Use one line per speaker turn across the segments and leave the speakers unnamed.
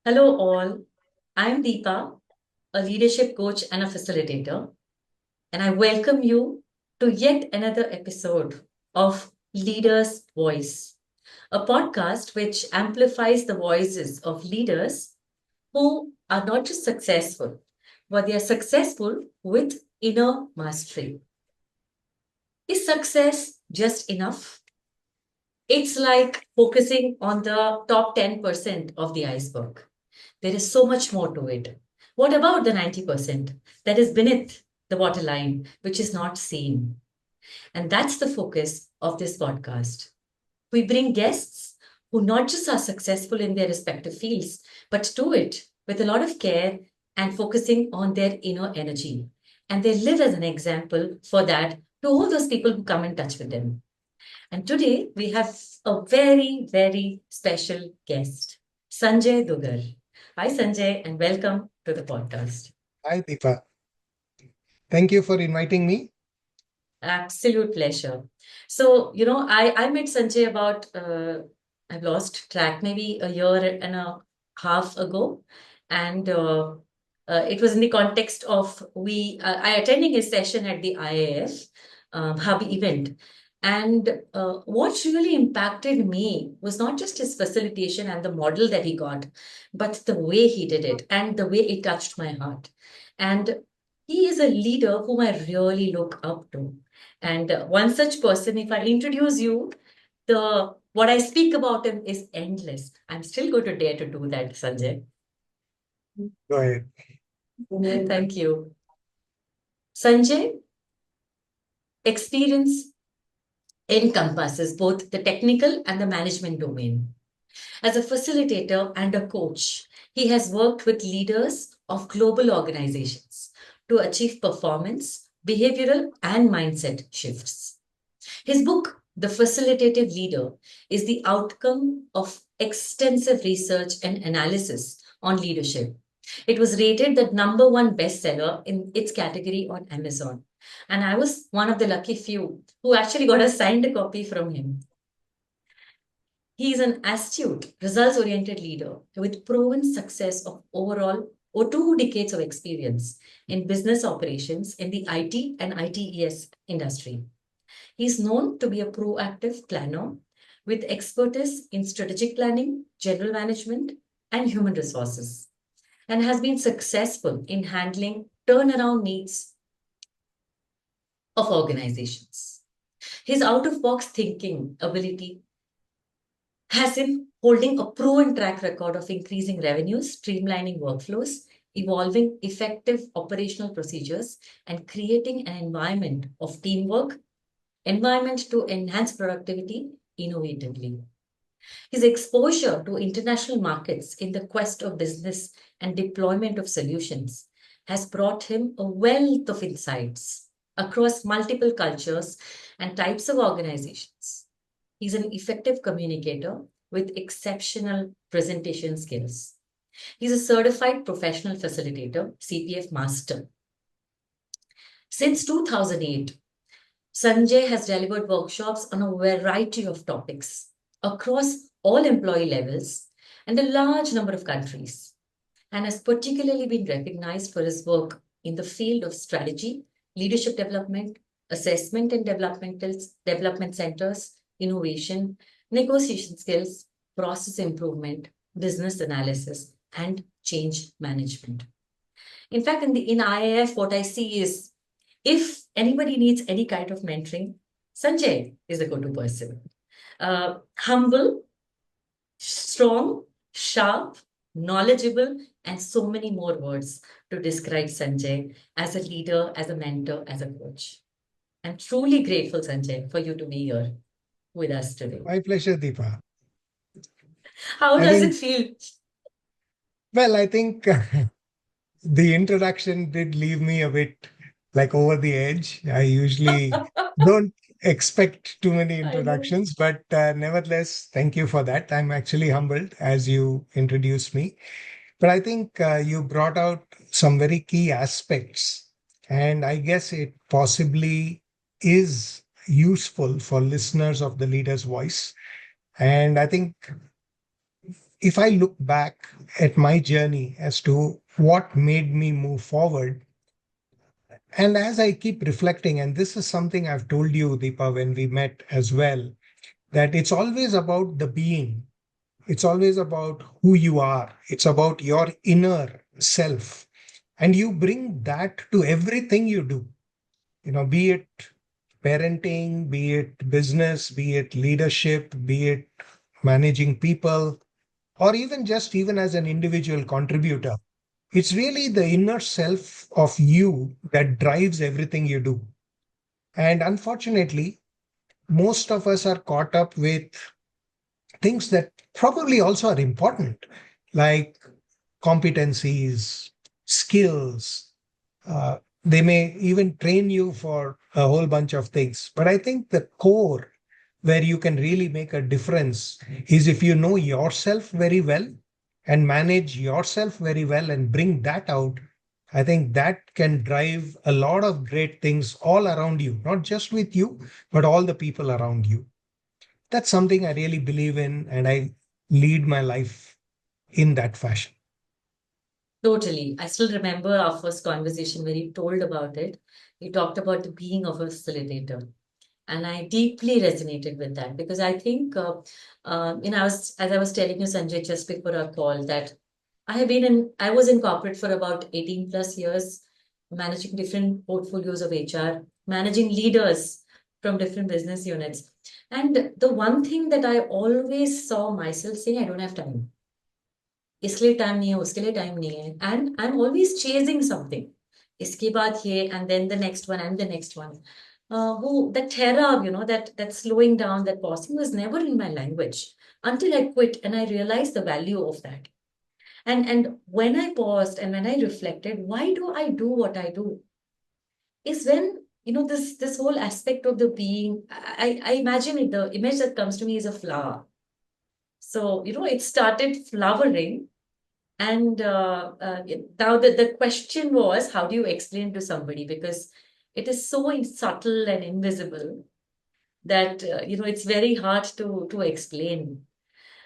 Hello, all. I'm Deepa, a leadership coach and a facilitator, and I welcome you to yet another episode of Leaders' Voice, a podcast which amplifies the voices of leaders who are not just successful, but they are successful with inner mastery. Is success just enough? It's like focusing on the top 10% of the iceberg. There is so much more to it. What about the 90% that is beneath the waterline, which is not seen? And that's the focus of this podcast. We bring guests who not just are successful in their respective fields, but do it with a lot of care and focusing on their inner energy. And they live as an example for that to all those people who come in touch with them. And today we have a very, very special guest, Sanjay Dugar. Hi, Sanjay, and welcome to the podcast.
Hi, Deepa. Thank you for inviting me.
Absolute pleasure. So, I met Sanjay about, I've lost track, maybe a year and a half ago. And it was in the context of I attending his session at the IAF Hub event. And what really impacted me was not just his facilitation and the model that he got, but the way he did it and the way it touched my heart. And he is a leader whom I really look up to. And one such person, if I introduce you, the what I speak about him is endless. I'm still going to dare to do that, Sanjay.
Go ahead.
Thank you. Sanjay, experience encompasses both the technical and the management domain. As a facilitator and a coach, he has worked with leaders of global organizations to achieve performance, behavioral, and mindset shifts. His book, The Facilitative Leader, is the outcome of extensive research and analysis on leadership. It was rated the number one bestseller in its category on Amazon. And I was one of the lucky few who actually got a signed copy from him. He is an astute, results oriented leader with proven success of overall or 2 decades of experience in business operations in the IT and ITeS industry. He is known to be a proactive planner with expertise in strategic planning, general management, and human resources, and has been successful in handling turnaround needs of organizations. His out of box thinking ability has him holding a proven track record of increasing revenues, streamlining workflows, evolving effective operational procedures, and creating an environment to enhance productivity innovatively. His exposure to international markets in the quest of business and deployment of solutions has brought him a wealth of insights across multiple cultures and types of organizations. He's an effective communicator with exceptional presentation skills. He's a certified professional facilitator, CPF master. Since 2008, Sanjay has delivered workshops on a variety of topics across all employee levels and a large number of countries, and has particularly been recognized for his work in the field of strategy, leadership development, assessment and development centers, innovation, negotiation skills, process improvement, business analysis, and change management. In fact, in IAF, what I see is if anybody needs any kind of mentoring, Sanjay is the go-to person. Humble, strong, sharp, knowledgeable, and so many more words to describe Sanjay as a leader, as a mentor, as a coach. I'm truly grateful, Sanjay, for you to be here with us today.
My pleasure, Deepa.
How
I
does it
think,
feel?
I think the introduction did leave me a bit like over the edge. I usually don't expect too many
I know.
introductions, but nevertheless, thank you for that. I'm actually humbled as you introduced me. But I think you brought out some very key aspects, and I guess it possibly is useful for listeners of the leader's voice. And I think if I look back at my journey as to what made me move forward, and as I keep reflecting, and this is something I've told you, Deepa, when we met as well, that it's always about the being. It's always about who you are. It's about your inner self. And you bring that to everything you do, be it parenting, be it business, be it leadership, be it managing people, or even as an individual contributor. It's really the inner self of you that drives everything you do. And unfortunately, most of us are caught up with things that probably also are important, like competencies, skills. They may even train you for a whole bunch of things. But I think the core where you can really make a difference is if you know yourself very well and manage yourself very well and bring that out. I think that can drive a lot of great things all around you, not just with you, but all the people around you. That's something I really believe in, and I lead my life in that fashion.
Totally. I still remember our first conversation where you told about it. You talked about the being of a facilitator. And I deeply resonated with that because I think, as I was telling you, Sanjay, just before our call, that I was in corporate for about 18 plus years, managing different portfolios of HR, managing leaders from different business units. And the one thing that I always saw myself saying, I don't have time. इसके लिए time नहीं है उसके लिए time नहीं है and I'm always chasing something इसके बाद ये and then the next one and the next one who that terror that slowing down that pausing was never in my language until I quit and I realized the value of that and when I paused and when I reflected why do I do what I do is when this whole aspect of the being I imagine it the image that comes to me is a flower so it started flowering. And now the question was, how do you explain to somebody? Because it is so subtle and invisible that it's very hard to explain.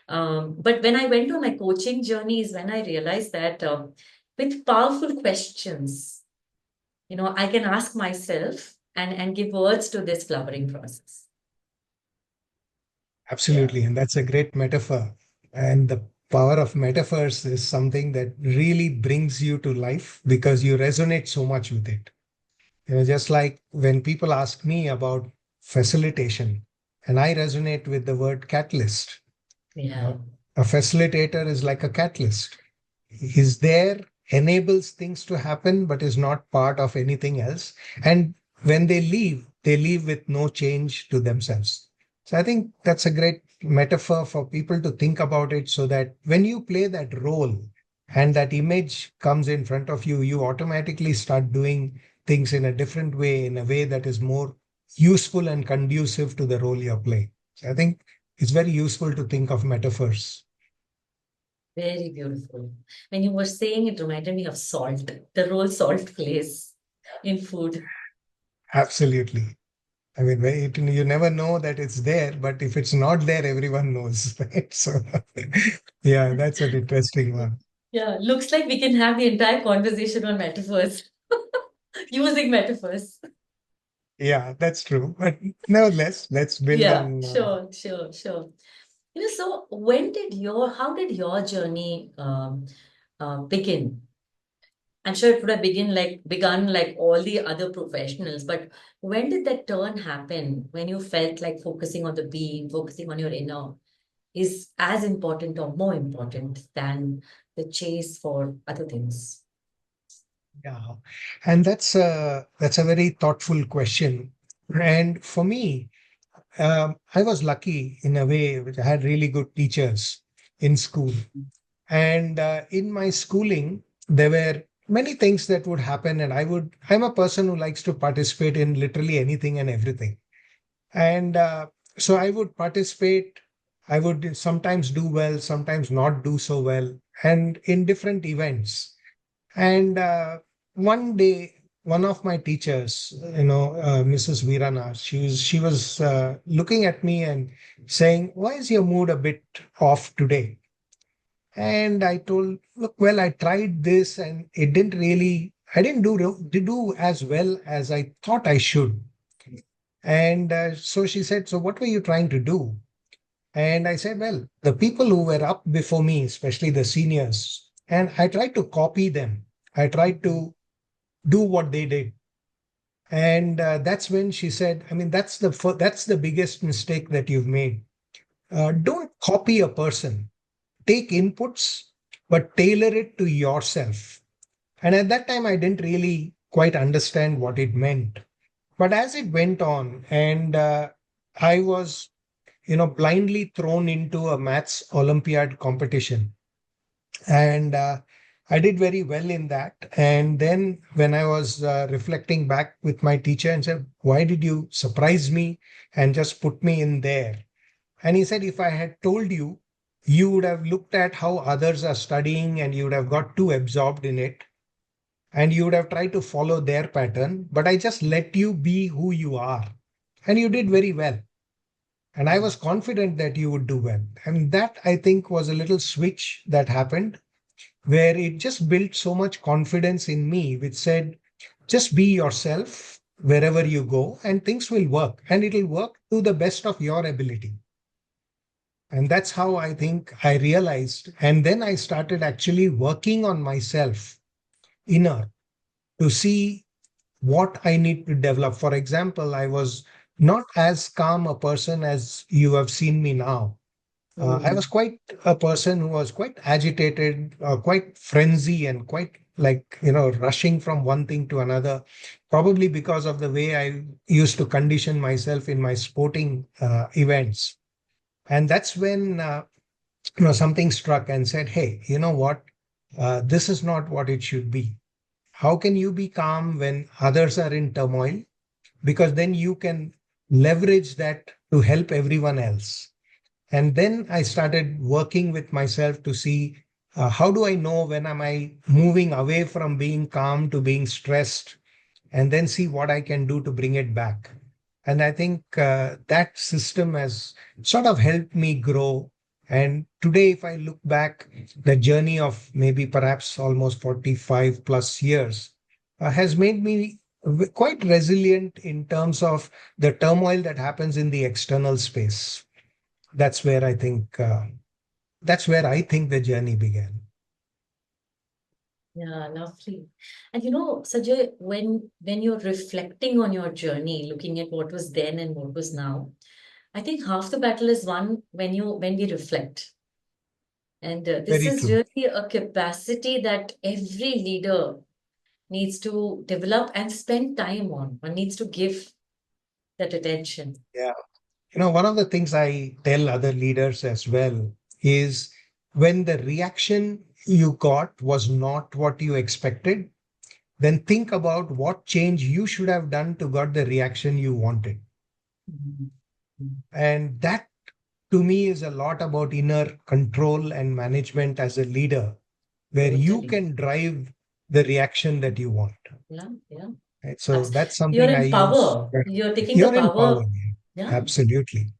But when I went on my coaching journey, is when I realized that with powerful questions, I can ask myself and give words to this flowering process. Yeah.
Absolutely. And that's a great metaphor. And the power of metaphors is something that really brings you to life because you resonate so much with it. Just like when people ask me about facilitation, and I resonate with the word catalyst.
Yeah.
Uh, a facilitator is like a catalyst. He's there, enables things to happen, but is not part of anything else. And when they leave with no change to themselves. So I think that's a great metaphor for people to think about it so that when you play that role and that image comes in front of you, you automatically start doing things in a different way, in a way that is more useful and conducive to the role you're playing. So I think it's very useful to think of metaphors.
Very beautiful. When you were saying it reminded me of salt, the role salt plays in food.
Absolutely. I mean, you never know that it's there, but if it's not there, everyone knows, right? So, yeah, that's an interesting one.
Yeah, looks like we can have the entire conversation on metaphors, using metaphors.
Yeah, that's true. But nevertheless, let's build
Yeah,
on.
sure, sure, sure. So how did your journey begin? I'm sure it would have begun like all the other professionals, but when did that turn happen when you felt like focusing on the being, focusing on your inner is as important or more important than the chase for other things?
Yeah, and that's a very thoughtful question. And for me, I was lucky in a way, which I had really good teachers in school. And in my schooling, there were many things that would happen, and I'm a person who likes to participate in literally anything and everything. And so I would participate. I would sometimes do well, sometimes not do so well, and in different events. And one day, one of my teachers, Mrs. Virana, she was looking at me and saying, "Why is your mood a bit off today?" And I told, look, well, I tried this and it didn't really, I didn't do as well as I thought I should. And so she said, so what were you trying to do? And I said, well, the people who were up before me, especially the seniors, and I tried to copy them. I tried to do what they did. And that's when she said, I mean, that's the biggest mistake that you've made. Don't copy a person. Take inputs, but tailor it to yourself. And at that time, I didn't really quite understand what it meant. But as it went on, and I was, blindly thrown into a maths Olympiad competition. And I did very well in that. And then when I was reflecting back with my teacher and said, why did you surprise me and just put me in there? And he said, if I had told you, you would have looked at how others are studying and you would have got too absorbed in it and you would have tried to follow their pattern. But I just let you be who you are. And you did very well. And I was confident that you would do well. And that I think was a little switch that happened where it just built so much confidence in me, which said, just be yourself wherever you go and things will work and it'll work to the best of your ability. And that's how I think I realized. And then I started actually working on myself inner to see what I need to develop. For example, I was not as calm a person as you have seen me now. I was
Mm.
quite a person who was quite agitated, quite frenzy, and quite like, rushing from one thing to another, probably because of the way I used to condition myself in my sporting events. And that's when, something struck and said, hey, you know what? This is not what it should be. How can you be calm when others are in turmoil? Because then you can leverage that to help everyone else. And then I started working with myself to see how do I know when am I moving away from being calm to being stressed, and then see what I can do to bring it back. And I think that system has sort of helped me grow. And today, if I look back, the journey of maybe perhaps almost 45 plus years has made me quite resilient in terms of the turmoil that happens in the external space. That's where I think the journey began.
Yeah, lovely. And Sanjay, when you're reflecting on your journey, looking at what was then and what was now, I think half the battle is won when we reflect. And this
Very
is
true.
really a capacity that every leader needs to develop and spend time on. One needs to give that attention.
Yeah. One of the things I tell other leaders as well is when the reaction you got was not what you expected, then think about what change you should have done to got the reaction you wanted.
Mhm. Mhm.
And that to me is a lot about inner control and management as a leader, where you
Totally.
can drive the reaction that you want.
Yeah, yeah.
Right? So that's
You're
something I
in
use.
power. You're taking the
You're in power.
power. Yeah,
Absolutely.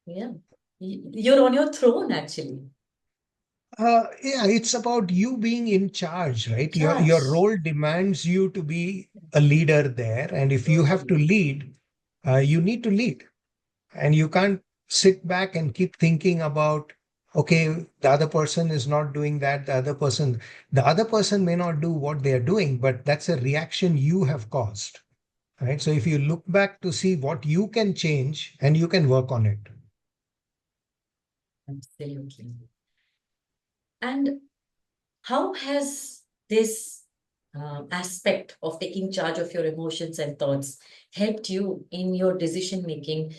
yeah. You're on your throne, actually.
Yeah, it's about you being in charge, right? Your
Charge.
role demands you to be a leader there, and if you have to
Totally.
lead, you need to lead, and you can't sit back and keep thinking about, okay, the other person is not doing that. The other person may not do what they are doing, but that's a reaction you have caused, right? So if you look back to see what you can change, and you can work on it.
Absolutely. And how has this aspect of taking charge of your emotions and thoughts helped you in your decision making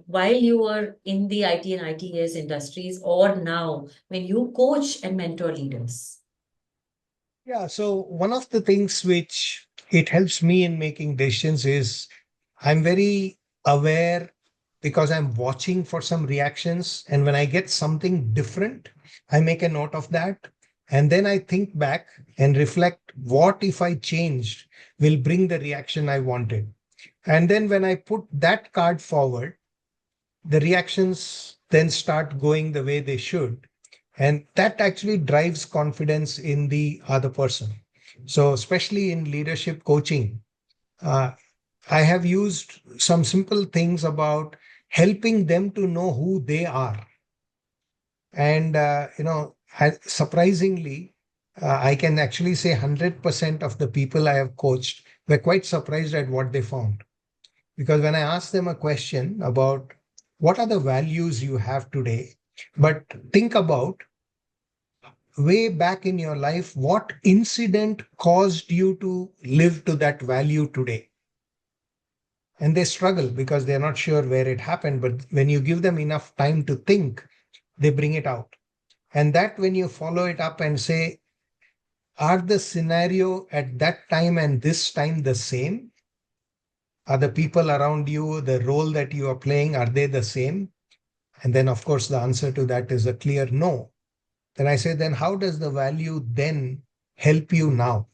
while you were in the IT and ITeS industries or now when you coach and mentor leaders?
Yeah, so one of the things which it helps me in making decisions is I'm very aware because I'm watching for some reactions. And when I get something different, I make a note of that. And then I think back and reflect what if I changed will bring the reaction I wanted. And then when I put that card forward, the reactions then start going the way they should. And that actually drives confidence in the other person. So, especially in leadership coaching, uh, I have used some simple things about helping them to know who they are. And, surprisingly, I can actually say 100% of the people I have coached were quite surprised at what they found. Because when I asked them a question about what are the values you have today, but think about way back in your life, what incident caused you to live to that value today? And they struggle because they're not sure where it happened. But when you give them enough time to think, they bring it out. And that when you follow it up and say, are the scenario at that time and this time the same? Are the people around you, the role that you are playing, are they the same? And then, of course, the answer to that is a clear no. Then I say, then how does the value then help you now?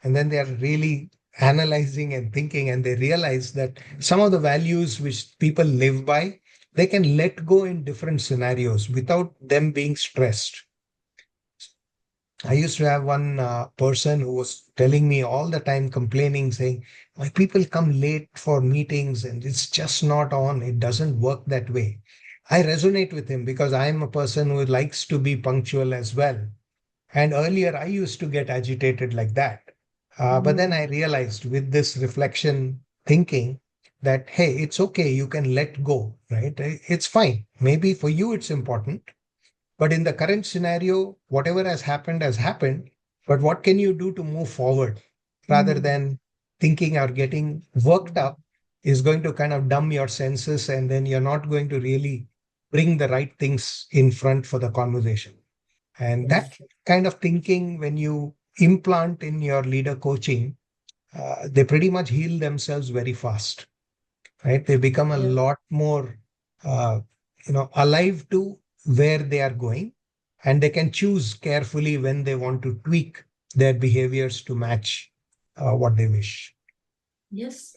And then they are really analyzing and thinking, and they realize that some of the values which people live by, they can let go in different scenarios without them being stressed. I used to have one person who was telling me all the time, complaining, saying, my people come late for meetings and it's just not on. It doesn't work that way. I resonate with him because I'm a person who likes to be punctual as well. And earlier, I used to get agitated like that. But then I
Mm.
realized with this reflection thinking that, hey, it's okay. You can let go, right? It's fine. Maybe for you, it's important. But in the current scenario, whatever has happened. But what can you do to move forward rather
Mm.
than thinking or getting worked up is going to kind of dumb your senses and then you're not going to really bring the right things in front for the conversation. And that
Yes.
kind of thinking, when you implant in your leader coaching, they pretty much heal themselves very fast, right? They become a
Yeah.
lot more, uh, alive to where they are going, and they can choose carefully when they want to tweak their behaviors to match what they wish.
Yes.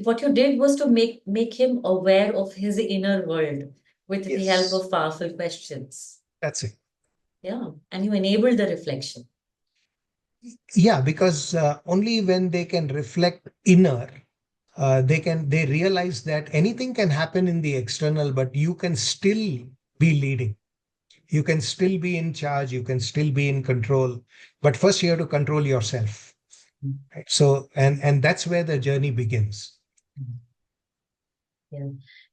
What you did was to make him aware of his inner world with the help
Yes,
of powerful questions.
that's it.
Yeah. And you enabled the reflection.
Yeah, because only when they can reflect inner, they realize that anything can happen in the external, but you can still be leading. You can still be in charge. You can still be in control. But first, you have to control yourself. Right? So, and that's where the journey begins.
Mm. Yeah.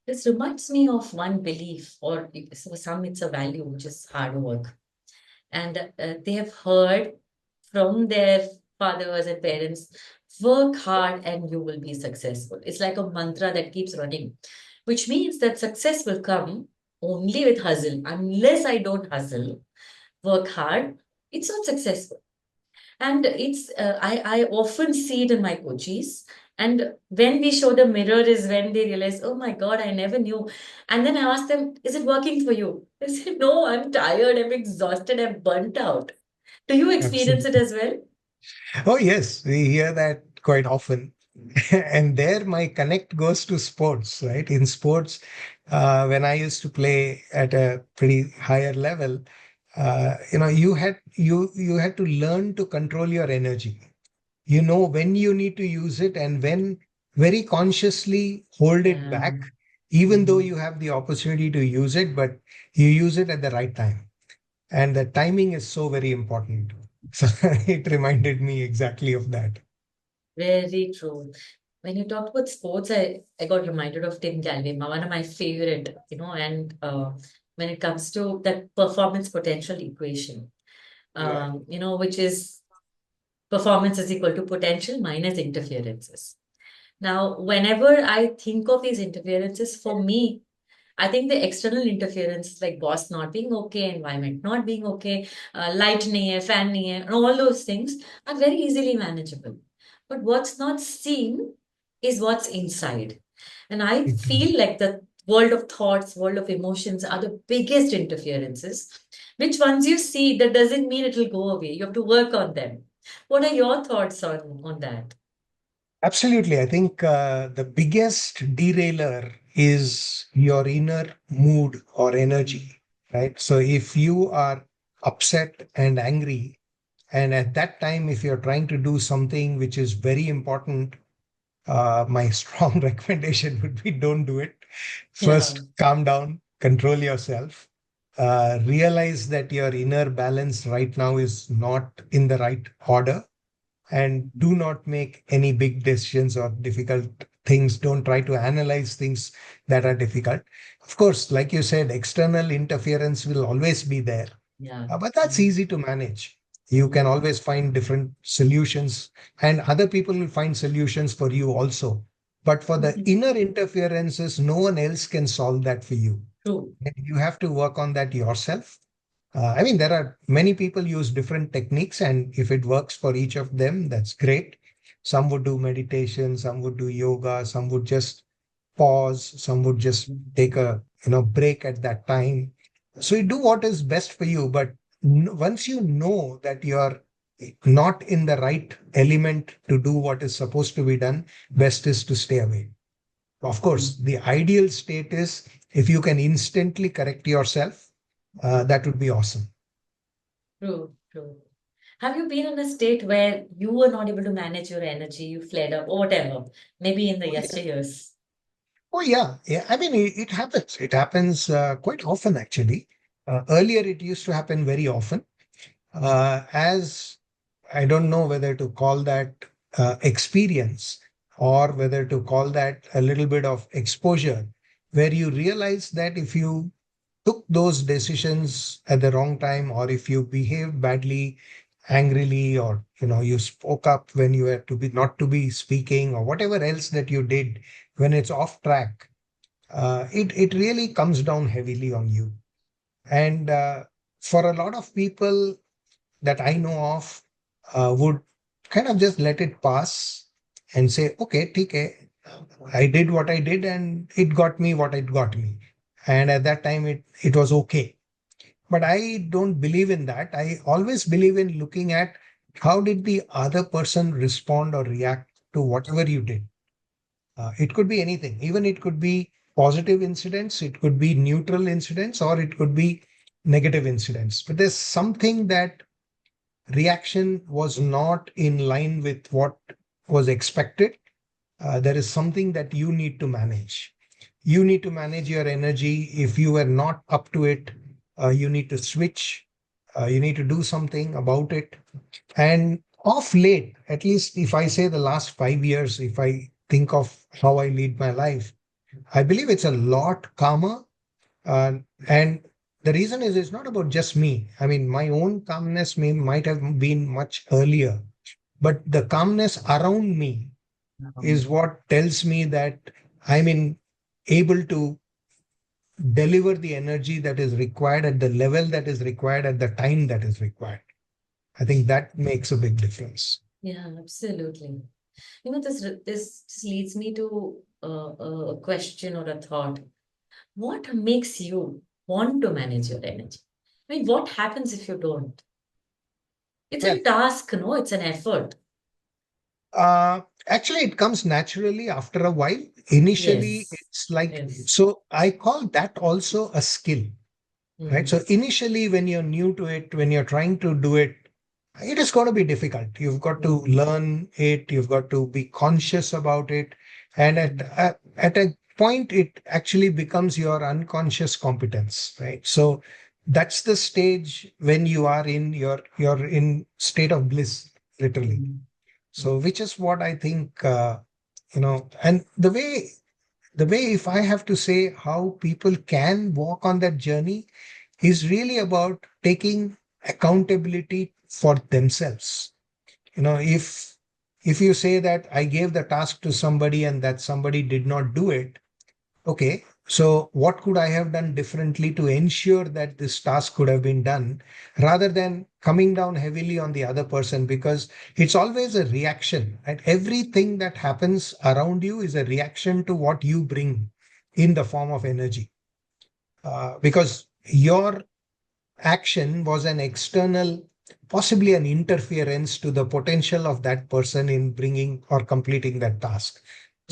This reminds me of one belief, or for some, it's a value, which is hard work. And they have heard from their fathers and parents, work hard and you will be successful. It's like a mantra that keeps running, which means that success will come only with hustle. Unless I don't hustle, work hard, it's not successful. And I often see it in my coaches. And when we show the mirror is when they realize, oh my God, I never knew. And then I ask them, is it working for you? They say, no, I'm tired, I'm exhausted, I'm burnt out. Do you experience it
Absolutely.
as well?
Oh, yes, we hear that quite often. And there, my connect goes to sports, right? In sports, when I used to play at a pretty higher level, you had to learn to control your energy. You know when you need to use it and when very consciously hold it
Yeah.
back, even though
Mhm.
you have the opportunity to use it, but you use it at the right time. And the timing is so very important. So it reminded me exactly of that.
Very true. When you talked about sports, I got reminded of Tim Galvin, one of my favorite, and when it comes to that performance potential equation,
Yeah.
which is performance is equal to potential minus interferences. Now, whenever I think of these interferences, for me, I think the external interference, like boss not being okay, environment not being okay, light nahi hai, fan nahi hai, and all those things are very easily manageable. But what's not seen is what's inside. And I
It-
feel like the world of thoughts, world of emotions are the biggest interferences, which once you see, that doesn't mean it will go away. You have to work on them. What are your thoughts on that?
Absolutely. I think the biggest derailer is your inner mood or energy. right? So if you are upset and angry, and at that time, if you're trying to do something which is very important, my strong recommendation would be don't do it.
Yeah.
First, calm down, control yourself, realize that your inner balance right now is not in the right order, and do not make any big decisions or difficult things. Don't try to analyze things that are difficult. Of course, like you said, external interference will always be there,
Yeah.
but that's easy to manage. You can
Mm.
always find different solutions, and other people will find solutions for you also. But for the inner interferences, no one else can solve that for you.
True.
And you have to work on that yourself. I mean, there are many people use different techniques, and if it works for each of them, that's great. Some would do meditation, some would do yoga, some would just pause, some would just take a break at that time. So you do what is best for you, but once you know that you are not in the right element to do what is supposed to be done, best is to stay away. Of course, the ideal state is if you can instantly correct yourself, that would be awesome.
True. True. Have you been in a state where you were not able to manage your energy, you flared up, or whatever? Maybe in the
Oh yeah.
yesteryears.
Oh yeah. Yeah. I mean, it happens. It happens quite often, actually. Earlier, it used to happen very often. As I don't know whether to call that experience or whether to call that a little bit of exposure, where you realize that if you took those decisions at the wrong time, or if you behaved badly, angrily, or you spoke up when you had to be not to be speaking, or whatever else that you did when it's off track, it really comes down heavily on you. And for a lot of people that I know of, would kind of just let it pass and say, okay, TK, I did what I did and it got me what it got me. And at that time, it was okay. But I don't believe in that. I always believe in looking at how did the other person respond or react to whatever you did. It could be anything. Even it could be positive incidents, it could be neutral incidents, or it could be negative incidents. But there's something that reaction was not in line with what was expected. There is something that you need to manage. You need to manage your energy. If you are not up to it, you need to switch. You need to do something about it. And of late, at least if I say the last 5 years, if I think of how I lead my life, I believe it's a lot calmer. And the reason is it's not about just me. I mean, my own calmness might have been much earlier, but the calmness around me is what tells me that I'm able to deliver the energy that is required at the level that is required at the time that is required. I think that makes a big difference.
Yeah, absolutely. This just leads me to a question or a thought. What makes you want to manage your energy? I mean, what happens if you don't? It's
Well,
a task, no? It's an effort.
actually, it comes naturally after a while. Initially,
Yes.
it's like,
Yes.
so I call that also a skill, right?
Mm.
So initially, when you're new to it, when you're trying to do it, it is going to be difficult. You've got to
Mm.
learn it. You've got to be conscious about it. And
Mm.
at a point, it actually becomes your unconscious competence, right? So that's the stage when you are in you're in state of bliss, literally.
Mm.
So which is what I think, and the way, if I have to say how people can walk on that journey, is really about taking accountability for themselves. If you say that I gave the task to somebody and that somebody did not do it, okay, so what could I have done differently to ensure that this task could have been done, rather than coming down heavily on the other person? Because it's always a reaction, and everything that happens around you is a reaction to what you bring in the form of energy. Because your action was an external, possibly an interference to the potential of that person in bringing or completing that task.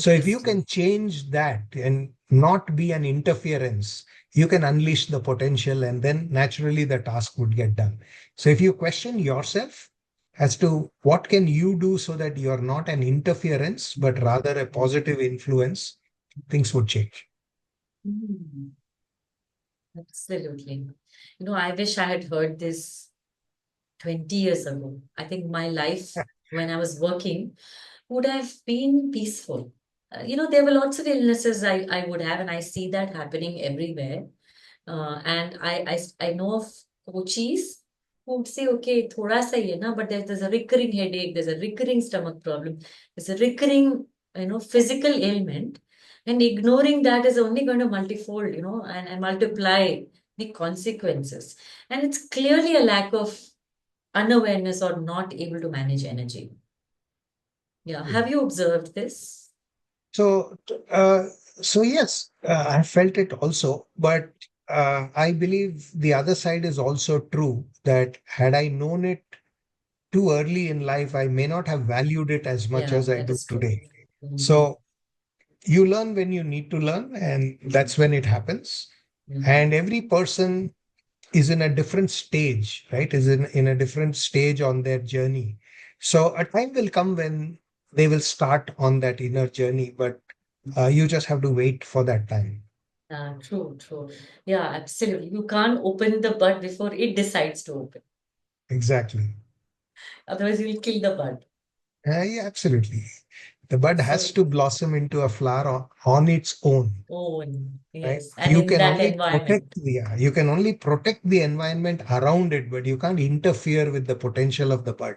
So if you
Interesting.
can change that and not be an interference, you can unleash the potential and then naturally the task would get done. So if you question yourself as to what can you do so that you're not an interference, but rather a positive influence, things would change.
Hmm. Absolutely. I wish I had heard this 20 years ago. I think my life when I was working would have been peaceful. There were lots of illnesses I would have, and I see that happening everywhere. And I know of coaches who would say, okay, thoda sa hi hai na, but there's a recurring headache, there's a recurring stomach problem, there's a recurring, physical ailment. And ignoring that is only going to multifold, and multiply the consequences. And it's clearly a lack of unawareness or not able to manage energy. Yeah. Have you observed this?
So, so yes, I felt it also, but I believe the other side is also true that had I known it too early in life, I may not have valued it as much
Yeah,
as I
that
do
is true.
today.
Mm-hmm.
So you learn when you need to learn, and that's when it happens.
Mm-hmm.
And every person is in a different stage, right? Is in a different stage on their journey. So a time will come when they will start on that inner journey, but you just have to wait for that time.
True, true. Yeah, absolutely. You can't open the bud before it decides to open.
Exactly.
Otherwise, you'll kill the bud.
Yeah, absolutely. The bud has
So,
to blossom into a flower on its own,
own,
right?
yes. And
You
in
can
that
only
environment,
you can only protect the environment around it, but you can't interfere with the potential of the bud.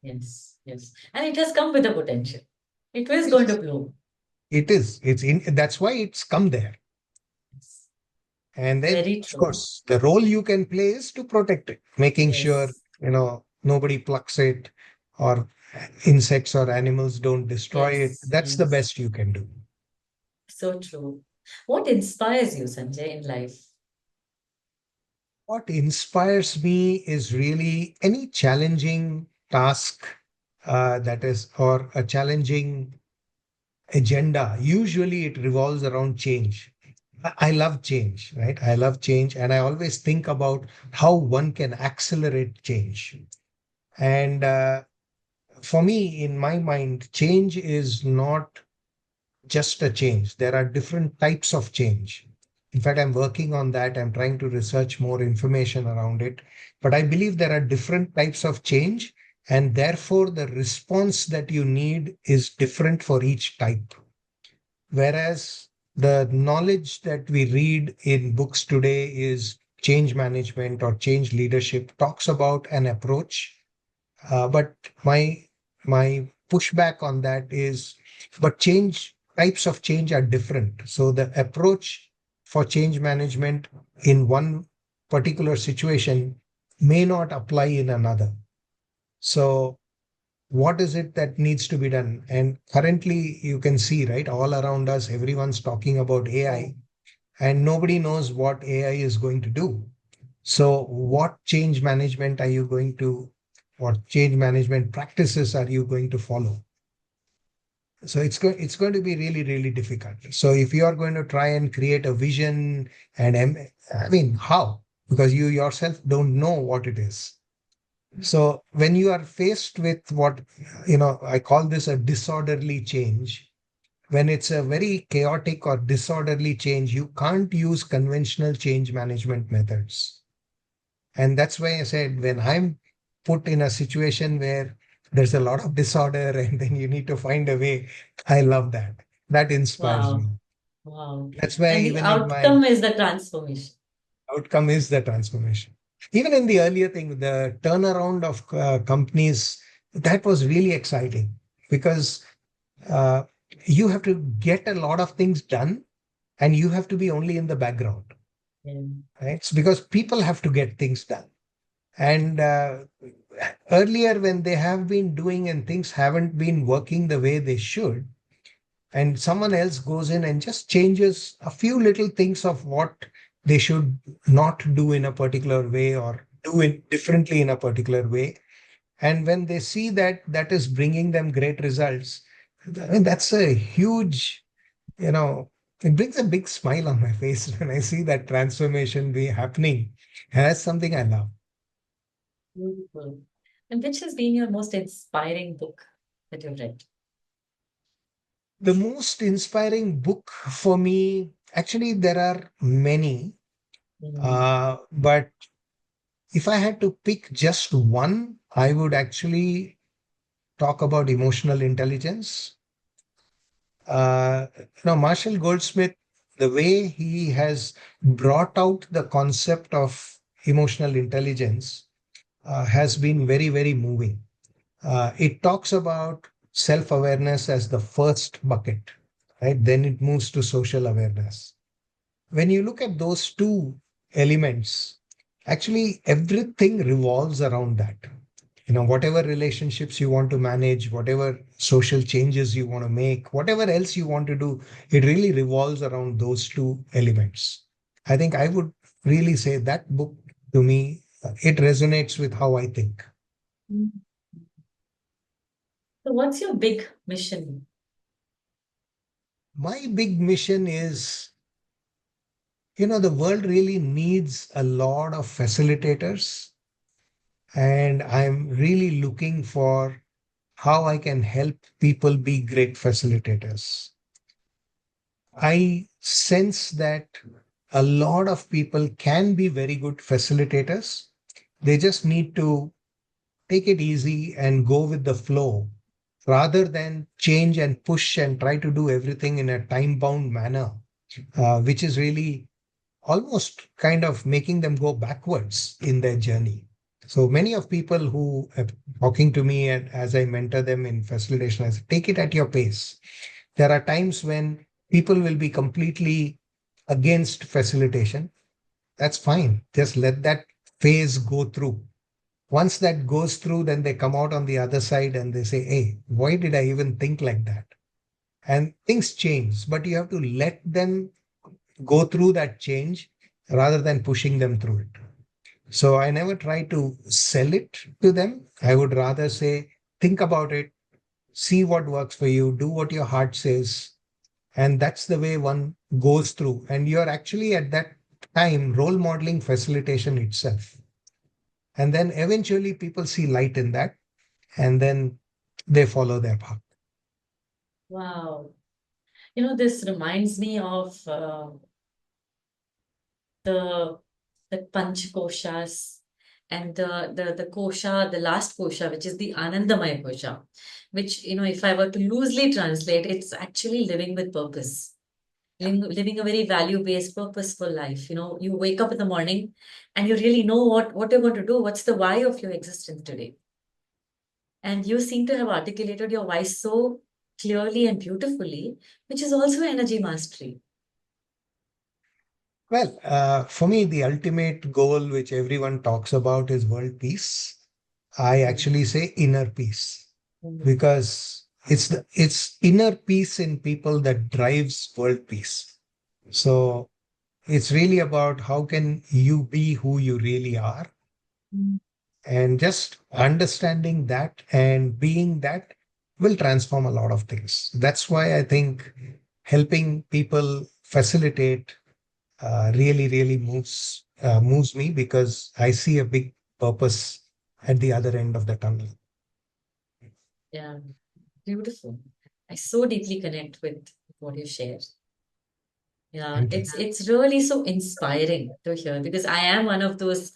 yes, yes. And it has come with a potential. It is going to
Yes,
bloom.
it is. It's in. That's why it's come there.
Yes.
And then,
Very
of
true.
course, the role you can play is to protect it, making sure,
Yes,
nobody plucks it or insects or animals don't destroy it.
yes,
That's the
yes.
best you can do.
So true. What inspires you, Sanjay, in life?
What inspires me is really any challenging task that is, or a challenging agenda. Usually it revolves around change. I love change, right? I love change. And I always think about how one can accelerate change. And for me, in my mind, change is not just a change. There are different types of change. In fact, I'm working on that. I'm trying to research more information around it. But I believe there are different types of change. And therefore, the response that you need is different for each type. Whereas the knowledge that we read in books today is change management or change leadership talks about an approach, but my pushback on that is, but change types of change are different. So the approach for change management in one particular situation may not apply in another. So what is it that needs to be done? And currently, you can see, right, all around us, everyone's talking about AI,
Oh,
and nobody knows what AI is going to do. So, what change management are you going to, what change management practices are you going to follow? So it's going to be really really difficult. So if you are going to try and create a vision and I mean how? Because you yourself don't know what it is. So when you are faced with what I call this a disorderly change. When it's a very chaotic or disorderly change, you can't use conventional change management methods. And that's why I said when I'm put in a situation where there's a lot of disorder and then you need to find a way, I love that. That inspires
wow,
me.
wow.
That's why
And the
even in my
outcome is the transformation.
outcome is the transformation. Even in the earlier thing, the turnaround of companies, that was really exciting because uh, you have to get a lot of things done and you have to be only in the background,
Yeah.
right? It's because people have to get things done. And earlier, when they have been doing and things haven't been working the way they should, and someone else goes in and just changes a few little things of what they should not do in a particular way or do it differently in a particular way. And when they see that that is bringing them great results, I mean, that's a huge, you know, it brings a big smile on my face when I see that transformation be happening. And that's something I love.
Beautiful. And which has been your most inspiring book that you've read?
The most inspiring book for me, actually, there are many,
Mm.
but if I had to pick just one, I would actually talk about emotional intelligence. Marshall Goldsmith, the way he has brought out the concept of emotional intelligence has been very, very moving. It talks about self awareness as the first bucket, right? Then it moves to social awareness. When you look at those two elements, actually everything revolves around that. Whatever relationships you want to manage, whatever social changes you want to make, whatever else you want to do, it really revolves around those two elements. I think I would really say that book, to me, it resonates with how I think.
Mm. So, what's your big mission?
My big mission is, the world really needs a lot of facilitators, and I'm really looking for how I can help people be great facilitators. I sense that a lot of people can be very good facilitators. They just need to take it easy and go with the flow rather than change and push and try to do everything in a time bound manner, which is really almost kind of making them go backwards in their journey. So many of people who are talking to me, and as I mentor them in facilitation, I say, take it at your pace. There are times when people will be completely against facilitation. That's fine. Just let that phase go through. Once that goes through, then they come out on the other side and they say, hey, why did I even think like that? And things change, but you have to let them go through that change rather than pushing them through it. So I never try to sell it to them. I would rather say, think about it, see what works for you, do what your heart says. And that's the way one goes through. And you're actually at that time role modeling facilitation itself. And then eventually people see light in that and then they follow their path.
Wow. This reminds me of the Panch Koshas and the kosha, the last kosha, which is the Anandamaya kosha, which, if I were to loosely translate, it's actually living with purpose. Living a very value-based, purposeful life. You wake up in the morning and you really know what you're going to do. What's the why of your existence today? And you seem to have articulated your why so clearly and beautifully, which is also energy mastery.
Well, for me, the ultimate goal, which everyone talks about, is world peace. I
Mm.
actually say inner peace
Mm.
because it's inner peace in people that drives world peace. So it's really about how can you be who you really are,
Mm.
and just understanding that and being that will transform a lot of things. That's why I think helping people facilitate really, really moves me because I see a big purpose at the other end of the tunnel.
Yeah, beautiful. I so deeply connect with what you share. Yeah,
Thank you.
it's really so inspiring to hear because I am one of those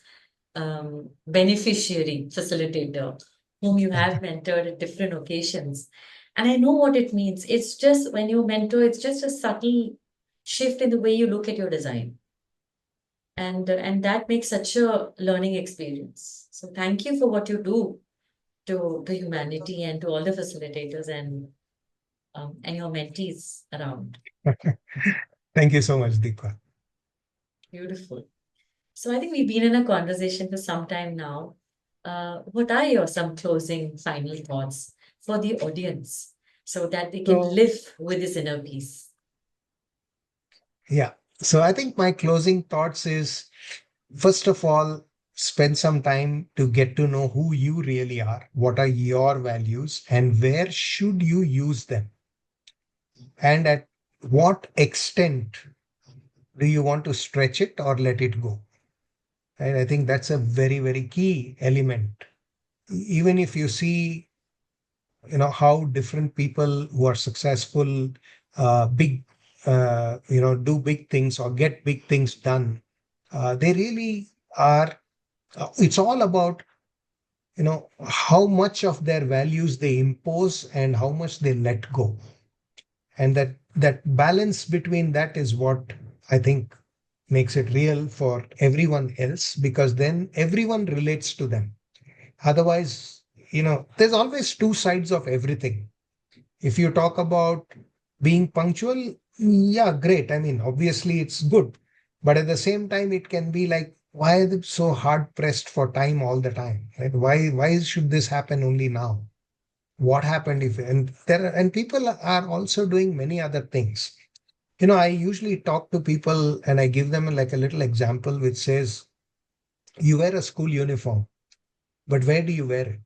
beneficiary facilitator whom you have mentored at different occasions. And I know what it means. It's just when you mentor, it's just a subtle shift in the way you look at your design. And that makes such a learning experience. So thank you for what you do to humanity and to all the facilitators and your mentees around.
Thank you so much, Deepa.
Beautiful. So I think we've been in a conversation for some time now. What are your some closing final thoughts for the audience so that they can
So,
live with this inner peace?
yeah. So I think my closing thoughts is, first of all, spend some time to get to know who you really are, what are your values, and where should you use them. And at what extent do you want to stretch it or let it go? And I think that's a very, very key element. Even if you see, how different people who are successful, big, do big things or get big things done, they really are. It's all about, how much of their values they impose and how much they let go. And that balance between that is what I think makes it real for everyone else, because then everyone relates to them. Otherwise, there's always two sides of everything. If you talk about being punctual, yeah, great. I mean, obviously it's good. But at the same time, it can be like, why are they so hard pressed for time all the time? Right? Why should this happen only now? What happened if, and people are also doing many other things. I usually talk to people and I give them like a little example which says, you wear a school uniform, but where do you wear it?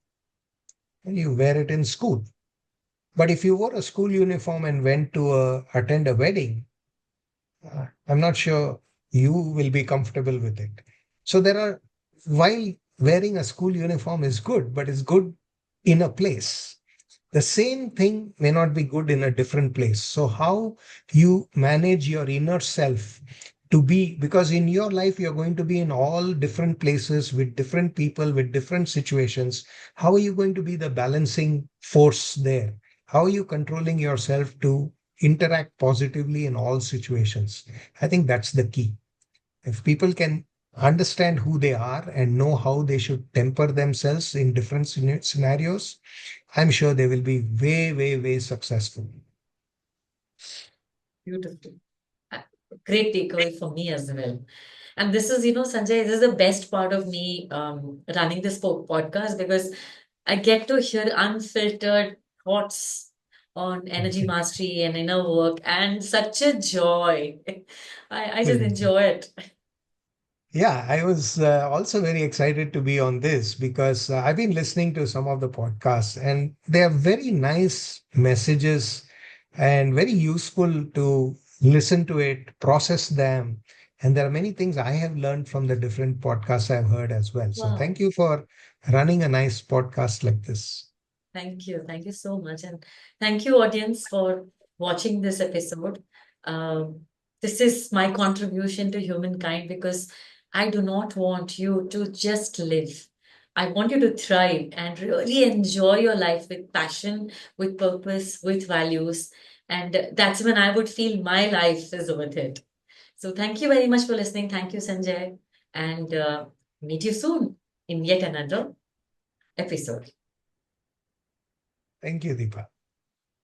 And you wear it in school. But if you wore a school uniform and went to attend a wedding, I'm not sure you will be comfortable with it. So while wearing a school uniform is good, but it's good in a place. The same thing may not be good in a different place. So, how you manage your inner self to be, because in your life, you're going to be in all different places with different people, with different situations. How are you going to be the balancing force there? How are you controlling yourself to interact positively in all situations? I think that's the key. If people can understand who they are and know how they should temper themselves in different scenarios, I'm sure they will be way, way, way successful.
Beautiful. Uh, Great takeaway for me as well. And this is, Sanjay, this is the best part of me running this podcast because I get to hear unfiltered thoughts on energy mastery and inner work, and such a joy. I just enjoy it.
Yeah, I was also very excited to be on this because I've been listening to some of the podcasts and they are very nice messages and very useful to listen to it, process them. And there are many things I have learned from the different podcasts I've heard as well. So thank
Wow.
you for running a nice podcast like this.
Thank you. Thank you so much. And thank you, audience, for watching this episode. This is my contribution to humankind because I do not want you to just live. I want you to thrive and really enjoy your life with passion, with purpose, with values. And that's when I would feel my life is worth it. So thank you very much for listening. Thank you, Sanjay. And meet you soon in yet another episode.
Thank you, Deepa.